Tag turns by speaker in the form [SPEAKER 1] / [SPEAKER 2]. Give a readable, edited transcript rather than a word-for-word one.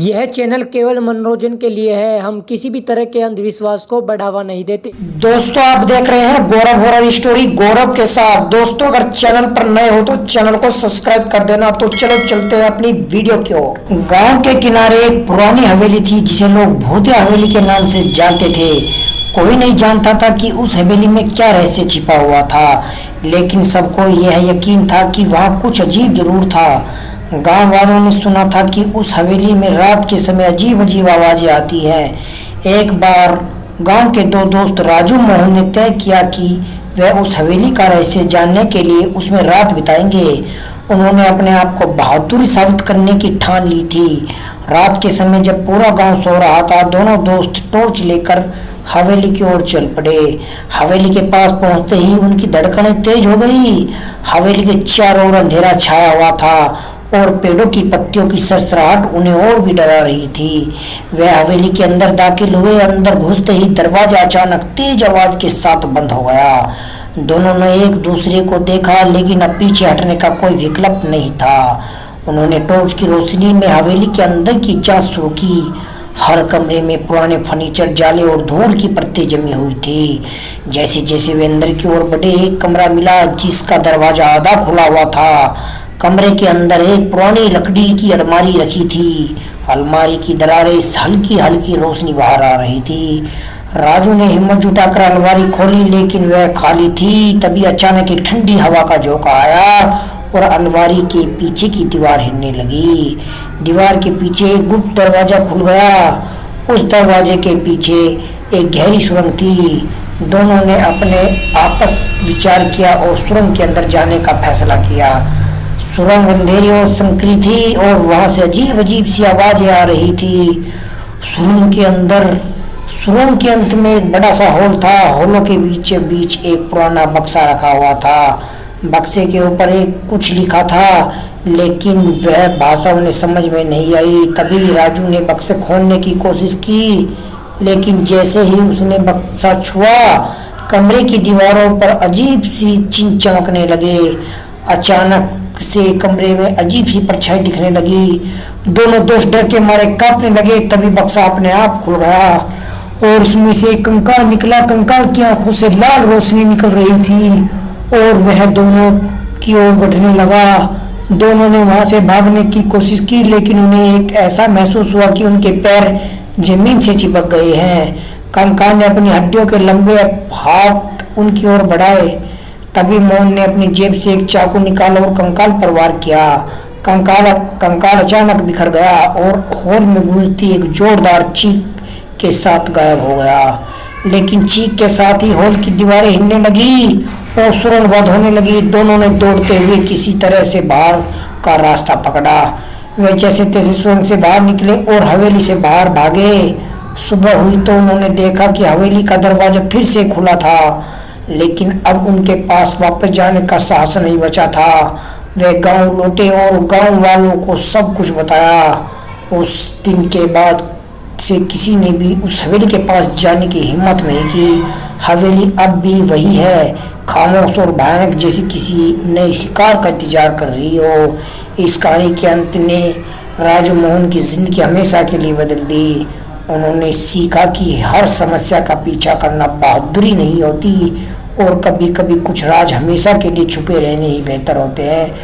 [SPEAKER 1] यह चैनल केवल मनोरंजन के लिए है। हम किसी भी तरह के अंधविश्वास को बढ़ावा नहीं देते।
[SPEAKER 2] दोस्तों, आप देख रहे हैं गौरव हॉरर स्टोरी गौरव के साथ। दोस्तों, अगर चैनल पर नए हो तो चैनल को सब्सक्राइब कर देना। तो चलो चलते हैं अपनी वीडियो की ओर। गांव के किनारे एक पुरानी हवेली थी जिसे लोग भूतिया हवेली के नाम से जानते थे। कोई नहीं जानता था कि उस हवेली में क्या रहस्य छिपा हुआ था, लेकिन सबको यह यकीन था कि वहाँ कुछ अजीब जरूर था। गांव वालों ने सुना था कि उस हवेली में रात के समय अजीब अजीब आवाजें आती हैं। एक बार गांव के दो दोस्त राजू मोहन ने तय किया कि वह उस हवेली का रहस्य जानने के लिए उसमें रात बिताएंगे। उन्होंने अपने आप को बहादुरी साबित करने की ठान ली थी। रात के समय जब पूरा गांव सो रहा था, दोनों दोस्त टॉर्च लेकर हवेली की ओर चल पड़े। हवेली के पास पहुंचते ही उनकी धड़कनें तेज हो गई। हवेली के चारों ओर अंधेरा छाया हुआ था और पेड़ों की पत्तियों की सरसराहट उन्हें और भी डरा रही थी। वह हवेली के अंदर दाखिल हुए। अंदर घुसते ही दरवाजा अचानक तेज आवाज के साथ बंद हो गया। दोनों ने एक दूसरे को देखा, लेकिन अब पीछे हटने का कोई विकल्प नहीं था। उन्होंने टॉर्च की रोशनी में हवेली के अंदर की जांच शुरू की। हर कमरे में पुराने फर्नीचर, जाले और धूल की परतें जमी हुई थी। जैसे जैसे वे अंदर की ओर बढ़े, एक कमरा मिला जिसका दरवाजा आधा खुला हुआ था। कमरे के अंदर एक पुरानी लकड़ी की अलमारी रखी थी। अलमारी की दरारें हल्की हल्की रोशनी बाहर आ रही थी। राजू ने हिम्मत जुटाकर अलमारी खोली, लेकिन वह खाली थी। तभी अचानक एक ठंडी हवा का झोंका आया और अलमारी के पीछे की दीवार हिलने लगी। दीवार के पीछे एक गुप्त दरवाजा खुल गया। उस दरवाजे के पीछे एक गहरी सुरंग थी। दोनों ने अपने आपस विचार किया और सुरंग के अंदर जाने का फैसला किया। सुरंग अंधेरी और संकरी थी और वहां से अजीब अजीब सी आवाजें आ रही थी। सुरंग के अंत में एक बड़ा सा हॉल था। हॉलों के बीच एक पुराना बक्सा रखा हुआ था। बक्से के ऊपर एक कुछ लिखा था, लेकिन वह भाषा उन्हें समझ में नहीं आई। तभी राजू ने बक्से खोलने की कोशिश की, लेकिन जैसे ही उसने बक्सा छुआ, कमरे की दीवारों पर अजीब सी चिन्ह चमकने लगे। अचानक से कमरे में अजीब सी परछाई दिखने लगी। दोनों दोस्त डर के मारे कांपने लगे। तभी बक्सा अपने आप खुल गया और उसमें से एक कंकाल निकला। कंकाल की आंखों से लाल रोशनी निकल रही थी और वह दोनों की ओर बढ़ने लगा। दोनों ने वहां से भागने की कोशिश की, लेकिन उन्हें एक ऐसा महसूस हुआ कि उनके पैर जमीन से चिपक गए हैं। कंकाल ने अपनी हड्डियों के लंबे हाथ उनकी ओर बढ़ाए। तभी मोहन ने अपनी जेब से एक चाकू निकाला और कंकाल पर वार किया। कंकाल अचानक बिखर गया और हॉल में गूंजती एक जोरदार चीख के साथ गायब हो गया। लेकिन चीख के साथ ही हॉल की दीवारें हिलने लगी और सुरंग बंद होने लगी। दोनों ने दौड़ते हुए किसी तरह से बाहर का रास्ता पकड़ा। वे जैसे तैसे सुरंग से बाहर निकले और हवेली से बाहर भागे। सुबह हुई तो उन्होंने देखा कि हवेली का दरवाजा फिर से खुला था, लेकिन अब उनके पास वापस जाने का साहस नहीं बचा था। वे गांव लौटे और गांव वालों को सब कुछ बताया। उस दिन के बाद से किसी ने भी उस हवेली के पास जाने की हिम्मत नहीं की। हवेली अब भी वही है, खामोश और भयानक, जैसे किसी नए शिकार का इंतजार कर रही हो। इस कहानी के अंत ने राजू मोहन की जिंदगी हमेशा के लिए बदल दी। उन्होंने सीखा कि हर समस्या का पीछा करना बहादुरी नहीं होती और कभी कभी कुछ राज हमेशा के लिए छुपे रहने ही बेहतर होते हैं।